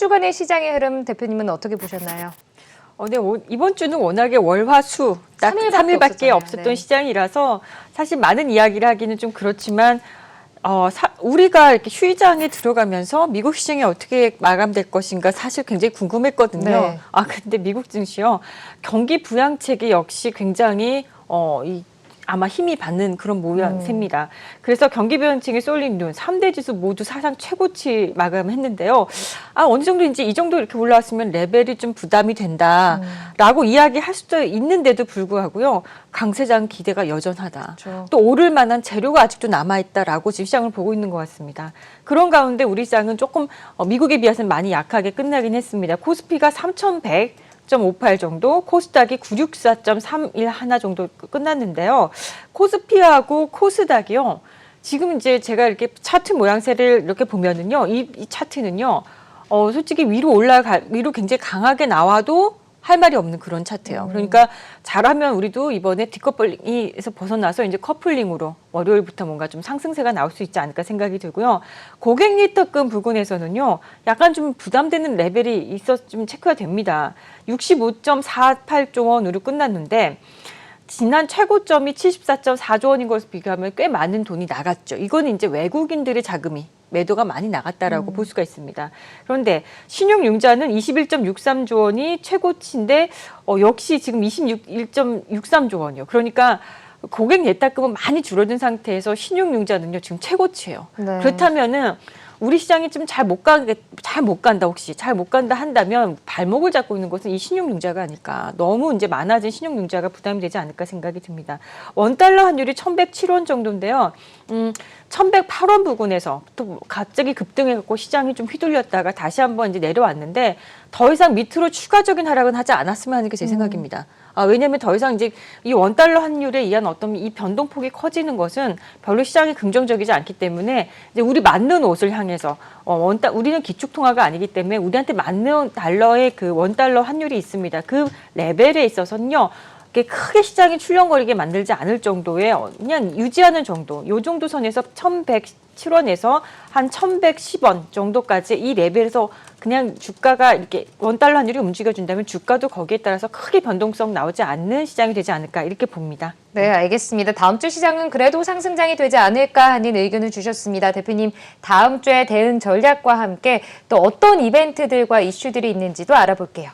주간의 시장의 흐름 대표님은 어떻게 보셨나요? 네, 이번 주는 워낙에 월화수 딱 3일밖에 없었던 네. 시장이라서 사실 많은 이야기를 하기는 좀 그렇지만 우리가 이렇게 휴장에 들어가면서 미국 시장이 어떻게 마감될 것인가 사실 굉장히 궁금했거든요. 네. 근데 미국 증시요. 경기 부양책이 역시 굉장히 아마 힘이 받는 그런 모양새입니다. 그래서 경기 부양책에 쏠린 눈 3대 지수 모두 사상 최고치 마감했는데요. 어느 정도인지 이 정도 이렇게 올라왔으면 레벨이 좀 부담이 된다라고 이야기할 수도 있는데도 불구하고요. 강세장 기대가 여전하다. 그렇죠. 또 오를 만한 재료가 아직도 남아있다라고 지금 시장을 보고 있는 것 같습니다. 그런 가운데 우리 시장은 조금 미국에 비해서는 많이 약하게 끝나긴 했습니다. 코스피가 3,100.58 정도, 코스닥이 964.31 정도 끝났는데요. 코스피하고 코스닥이요. 지금 이제 제가 이렇게 차트 모양새를 이렇게 보면은요, 이 차트는요, 솔직히 위로 굉장히 강하게 나와도 할 말이 없는 그런 차트예요. 그러니까 잘하면 우리도 이번에 디커플링에서 벗어나서 이제 커플링으로 월요일부터 뭔가 좀 상승세가 나올 수 있지 않을까 생각이 들고요. 고객 리터금 부분에서는요, 약간 좀 부담되는 레벨이 있어서 좀 체크가 됩니다. 65.48조 원으로 끝났는데, 지난 최고점이 74.4조 원인 것을 비교하면 꽤 많은 돈이 나갔죠. 이거는 이제 외국인들의 자금이 매도가 많이 나갔다라고 볼 수가 있습니다. 그런데 신용융자는 21.63조 원이 최고치인데 역시 지금 21.63조 원이요. 그러니까 고객 예탁금은 많이 줄어든 상태에서 신용융자는요 지금 최고치예요. 네. 그렇다면은 우리 시장이 좀 잘 못 간다 혹시 잘 못 간다 한다면 발목을 잡고 있는 것은 이 신용융자가 아닐까. 너무 이제 많아진 신용융자가 부담이 되지 않을까 생각이 듭니다. 원달러 환율이 1,107원 정도인데요. 1,108원 부근에서 또 갑자기 급등해갖고 시장이 좀 휘둘렸다가 다시 한번 이제 내려왔는데 더 이상 밑으로 추가적인 하락은 하지 않았으면 하는 게 제 생각입니다. 왜냐하면 더 이상 이제 이 원달러 환율에 의한 어떤 이 변동폭이 커지는 것은 별로 시장이 긍정적이지 않기 때문에 이제 우리 맞는 옷을 향해서 우리는 기축통화가 아니기 때문에 우리한테 맞는 달러의 그 원달러 환율이 있습니다. 그 레벨에 있어서는요. 크게 시장이 출렁거리게 만들지 않을 정도의 그냥 유지하는 정도, 요 정도 선에서 1,107원에서 한 1,110원 정도까지 이 레벨에서 그냥 주가가 이렇게 원달러 환율이 움직여준다면 주가도 거기에 따라서 크게 변동성 나오지 않는 시장이 되지 않을까 이렇게 봅니다. 네, 알겠습니다. 다음 주 시장은 그래도 상승장이 되지 않을까 하는 의견을 주셨습니다. 대표님, 다음 주에 대응 전략과 함께 또 어떤 이벤트들과 이슈들이 있는지도 알아볼게요.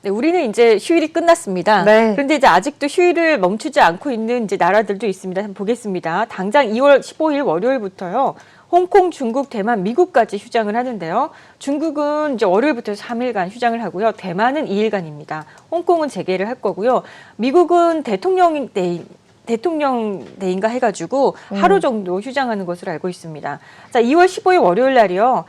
네, 우리는 이제 휴일이 끝났습니다. 네. 그런데 이제 아직도 휴일을 멈추지 않고 있는 이제 나라들도 있습니다. 한번 보겠습니다. 당장 2월 15일 월요일부터요. 홍콩, 중국, 대만, 미국까지 휴장을 하는데요. 중국은 이제 월요일부터 3일간 휴장을 하고요. 대만은 2일간입니다. 홍콩은 재개를 할 거고요. 미국은 대통령 데이인가 해가지고 하루 정도 휴장하는 것으로 알고 있습니다. 자, 2월 15일 월요일 날이요.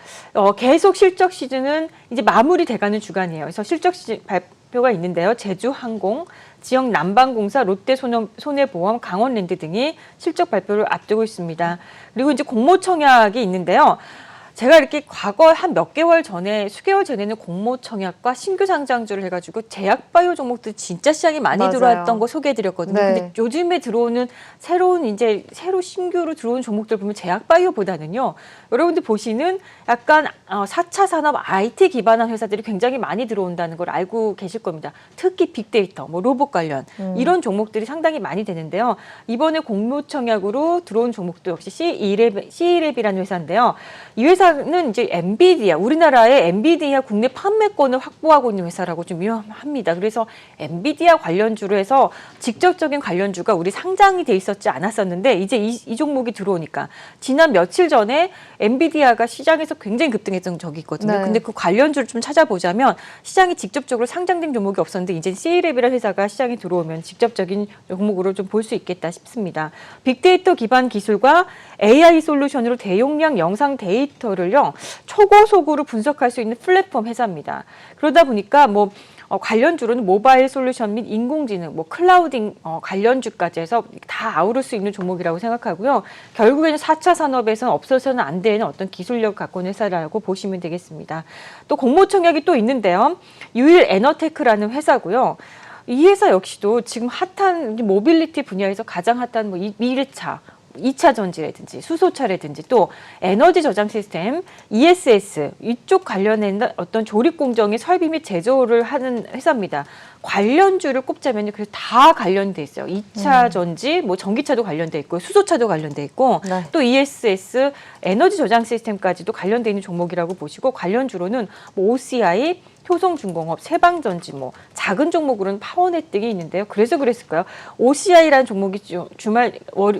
계속 실적 시즌은 이제 마무리돼가는 주간이에요. 그래서 실적 시즌 발표가 있는데요. 제주항공, 지역 난방공사, 롯데손해보험, 강원랜드 등이 실적 발표를 앞두고 있습니다. 그리고 이제 공모청약이 있는데요. 제가 이렇게 과거 한 몇 개월 전에, 수개월 전에는 공모청약과 신규 상장주를 해가지고 제약바이오 종목들 진짜 시장이 많이 맞아요. 들어왔던 거 소개해드렸거든요. 네. 근데 요즘에 들어오는 새로 신규로 들어온 종목들 보면 제약바이오보다는요. 여러분들 보시는 약간 4차 산업 IT 기반한 회사들이 굉장히 많이 들어온다는 걸 알고 계실 겁니다. 특히 빅데이터, 로봇 관련 이런 종목들이 상당히 많이 되는데요. 이번에 공모청약으로 들어온 종목도 역시 C랩이라는 회사인데요. 이 회사는 이제 엔비디아, 우리나라의 엔비디아 국내 판매권을 확보하고 있는 회사라고 좀 유명합니다. 그래서 엔비디아 관련주로 해서 직접적인 관련주가 우리 상장이 돼 있었지 않았었는데 이제 이 종목이 들어오니까 지난 며칠 전에 엔비디아가 시장에서 굉장히 급등했던 적이 있거든요. 네. 근데 그 관련주를 좀 찾아보자면 시장이 직접적으로 상장된 종목이 없었는데 이제 C랩이라는 회사가 시장에 들어오면 직접적인 종목으로 좀 볼 수 있겠다 싶습니다. 빅데이터 기반 기술과 AI 솔루션으로 대용량 영상 데이터를요 초고속으로 분석할 수 있는 플랫폼 회사입니다. 그러다 보니까 관련주로는 모바일 솔루션 및 인공지능, 클라우딩 관련주까지 해서 다 아우를 수 있는 종목이라고 생각하고요. 결국에는 4차 산업에서는 없어서는 안 되는 어떤 기술력을 갖고 있는 회사라고 보시면 되겠습니다. 또 공모청약이 또 있는데요. 유일 에너테크라는 회사고요. 이 회사 역시도 지금 핫한 모빌리티 분야에서 가장 핫한 미래차, 2차 전지라든지 수소차라든지 또 에너지 저장 시스템, ESS 이쪽 관련된 어떤 조립 공정의 설비 및 제조를 하는 회사입니다. 관련주를 꼽자면 그래서 다 관련돼 있어요. 2차 전지, 뭐 전기차도 관련돼 있고 수소차도 관련돼 있고 네. 또 ESS, 에너지 저장 시스템까지도 관련돼 있는 종목이라고 보시고 관련주로는 뭐 OCI, 효성중공업, 세방전지, 뭐 작은 종목으로는 파워넷 등이 있는데요. 그래서 그랬을까요? OCI라는 종목이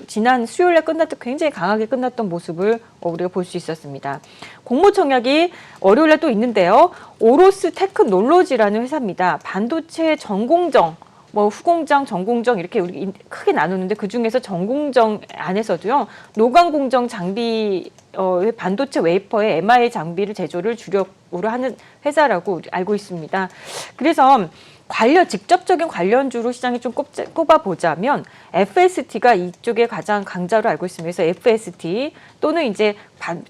지난 수요일에 끝났던 굉장히 강하게 끝났던 모습을 우리가 볼 수 있었습니다. 공모청약이 월요일에 또 있는데요. 오로스 테크놀로지라는 회사입니다. 반도체 전공정, 뭐 후공정, 전공정 이렇게 우리 크게 나누는데 그 중에서 전공정 안에서도요. 노광공정 장비 반도체 웨이퍼의 MI 장비를 제조를 주력으로 하는 회사라고 알고 있습니다. 그래서 직접적인 관련주로 시장에 좀 꼽아보자면 FST가 이쪽에 가장 강자로 알고 있습니다. 그래서 FST 또는 이제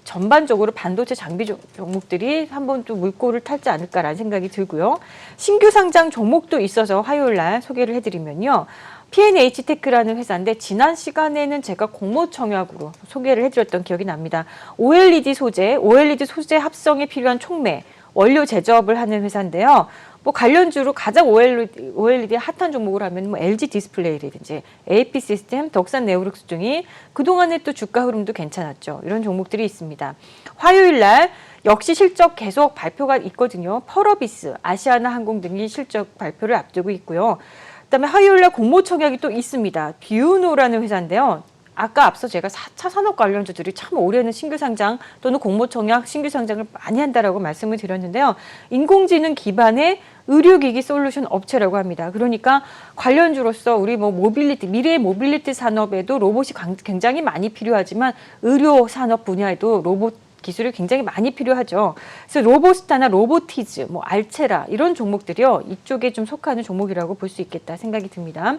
전반적으로 반도체 장비 종목들이 한번 또 물꼬를 탈지 않을까라는 생각이 들고요. 신규 상장 종목도 있어서 화요일 날 소개를 해드리면요. P&H테크라는 회사인데 지난 시간에는 제가 공모청약으로 소개를 해드렸던 기억이 납니다. OLED 소재 합성에 필요한 촉매, 원료 제조업을 하는 회사인데요. 뭐 관련주로 가장 OLED 핫한 종목을 하면 뭐 LG 디스플레이라든지 AP 시스템, 덕산 네오룩스 등이 그동안에 또 주가 흐름도 괜찮았죠. 이런 종목들이 있습니다. 화요일 날 역시 실적 계속 발표가 있거든요. 펄어비스, 아시아나 항공 등이 실적 발표를 앞두고 있고요. 그다음에 화요일 날 공모청약이 또 있습니다. 뷰노라는 회사인데요. 아까 앞서 제가 4차 산업 관련주들이 참 올해는 신규 상장 또는 공모청약 신규 상장을 많이 한다라고 말씀을 드렸는데요. 인공지능 기반의 의료기기 솔루션 업체라고 합니다. 그러니까 관련주로서 우리 뭐 미래의 모빌리티 산업에도 로봇이 굉장히 많이 필요하지만 의료 산업 분야에도 로봇 기술이 굉장히 많이 필요하죠. 그래서 로보스타나 로보티즈, 뭐 알체라 이런 종목들이요. 이쪽에 좀 속하는 종목이라고 볼 수 있겠다 생각이 듭니다.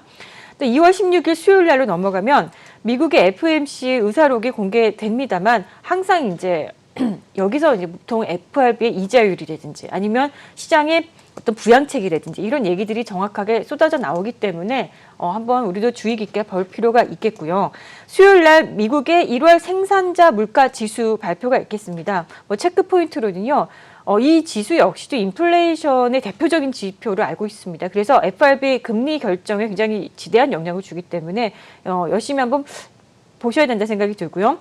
2월 16일 수요일 날로 넘어가면 미국의 FOMC 의사록이 공개됩니다만 항상 이제 여기서 이제 보통 FRB의 이자율이라든지 아니면 시장의 어떤 부양책이라든지 이런 얘기들이 정확하게 쏟아져 나오기 때문에 한번 우리도 주의 깊게 볼 필요가 있겠고요. 수요일 날 미국의 1월 생산자 물가 지수 발표가 있겠습니다. 뭐 체크 포인트로는요. 이 지수 역시도 인플레이션의 대표적인 지표를 알고 있습니다. 그래서 FRB 금리 결정에 굉장히 지대한 영향을 주기 때문에 열심히 한번 보셔야 된다 생각이 들고요.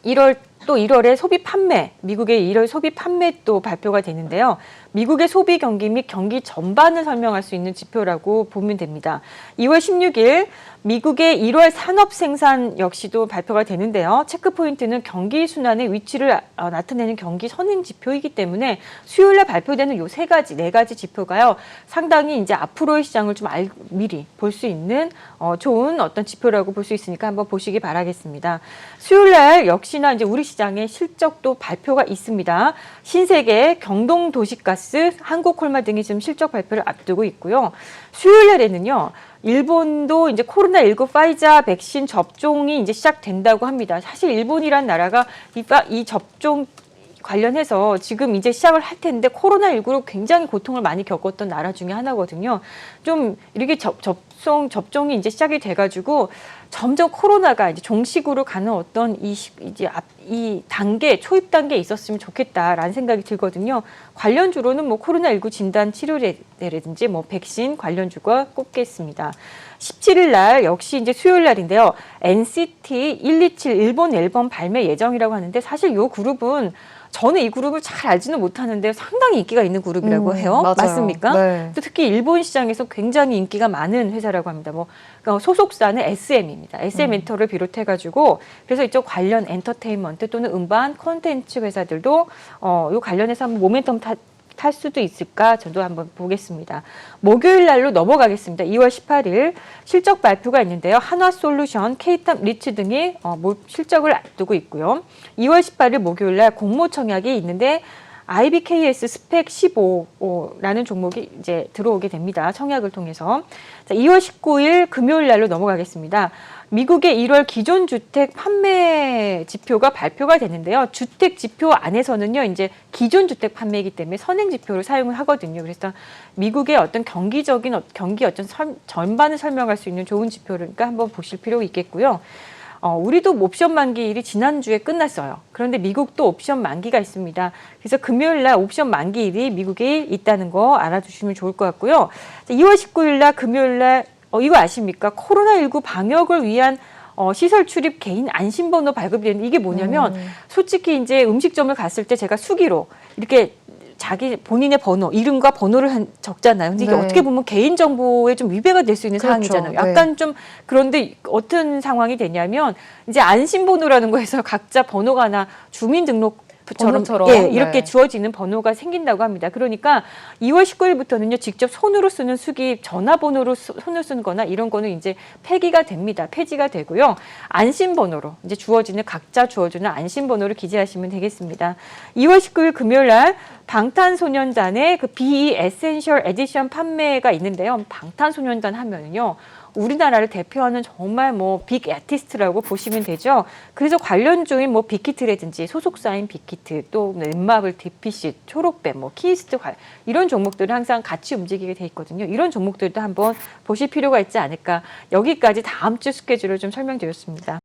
1월에 소비 판매, 미국의 1월 소비 판매 또 발표가 되는데요. 미국의 소비 경기 및 경기 전반을 설명할 수 있는 지표라고 보면 됩니다. 2월 16일 미국의 1월 산업 생산 역시도 발표가 되는데요. 체크 포인트는 경기 순환의 위치를 나타내는 경기 선행 지표이기 때문에 수요일에 발표되는 요 네 가지 지표가요. 상당히 이제 앞으로의 시장을 좀 미리 볼 수 있는 좋은 어떤 지표라고 볼 수 있으니까 한번 보시기 바라겠습니다. 수요일날 역시나 이제 우리 시장의 실적도 발표가 있습니다. 신세계, 경동도시가스, 한국콜마 등이 지금 실적 발표를 앞두고 있고요. 수요일날에는요. 일본도 이제 코로나19 파이자 백신 접종이 이제 시작된다고 합니다. 사실 일본이란 나라가 이 접종 관련해서 지금 이제 시작을 할 텐데 코로나19로 굉장히 고통을 많이 겪었던 나라 중에 하나거든요. 좀 이렇게 접종이 이제 시작이 돼가지고 점점 코로나가 이제 종식으로 가는 어떤 이 단계, 초입 단계에 있었으면 좋겠다라는 생각이 들거든요. 관련주로는 뭐 코로나19 진단 치료제라든지 뭐 백신 관련주가 꼽겠습니다. 17일 날 역시 이제 수요일 날인데요. NCT 127 일본 앨범 발매 예정이라고 하는데 사실 이 그룹은 저는 이 그룹을 잘 알지는 못하는데 상당히 인기가 있는 그룹이라고 해요. 맞아요. 맞습니까? 네. 또 특히 일본 시장에서 굉장히 인기가 많은 회사라고 합니다. 뭐 소속사는 SM입니다. SM 엔터를 비롯해가지고 그래서 이쪽 관련 엔터테인먼트 또는 음반 콘텐츠 회사들도 요 관련해서 한번 모멘텀 탈 수도 있을까 저도 한번 보겠습니다. 목요일 날로 넘어가겠습니다. 2월 18일 실적 발표가 있는데요. 한화솔루션, K탑 리츠 등이 실적을 앞두고 있고요. 2월 18일 목요일 날 공모청약이 있는데 IBKS 스펙 15라는 종목이 이제 들어오게 됩니다. 청약을 통해서. 자, 2월 19일 금요일 날로 넘어가겠습니다. 미국의 1월 기존 주택 판매 지표가 발표가 되는데요. 주택 지표 안에서는요, 이제 기존 주택 판매이기 때문에 선행 지표를 사용을 하거든요. 그래서 미국의 어떤 경기 전반을 설명할 수 있는 좋은 지표를 그러니까 한번 보실 필요가 있겠고요. 우리도 옵션 만기일이 지난주에 끝났어요. 그런데 미국도 옵션 만기가 있습니다. 그래서 금요일 날 옵션 만기일이 미국에 있다는 거 알아두시면 좋을 것 같고요. 2월 19일 날 금요일 날 이거 아십니까? 코로나19 방역을 위한 시설 출입 개인 안심번호 발급이 되는데 이게 뭐냐면 솔직히 이제 음식점을 갔을 때 제가 수기로 이렇게 자기 본인의 번호, 이름과 번호를 적잖아요. 근데 이게 네. 어떻게 보면 개인정보에 좀 위배가 될 수 있는 그렇죠. 사항이잖아요. 약간 좀 그런데 어떤 상황이 되냐면 이제 안심번호라는 거에서 각자 번호가 하나 주민등록처럼 번호처럼, 이렇게 네. 주어지는 번호가 생긴다고 합니다. 그러니까 2월 19일부터는요, 직접 손으로 쓰는 수기, 전화번호로 손을 쓰는 거나 이런 거는 이제 폐기가 됩니다. 폐지가 되고요. 안심번호로 이제 각자 주어지는 안심번호를 기재하시면 되겠습니다. 2월 19일 금요일 날 방탄소년단의 그 BE 에센셜 에디션 판매가 있는데요. 방탄소년단 하면은요, 우리나라를 대표하는 정말 빅 아티스트라고 보시면 되죠. 그래서 관련주인 빅히트라든지 소속사인 빅히트, 또 넷마블, 디피시, 초록뱀, 키이스트 이런 종목들은 항상 같이 움직이게 돼 있거든요. 이런 종목들도 한번 보실 필요가 있지 않을까. 여기까지 다음 주 스케줄을 좀 설명드렸습니다.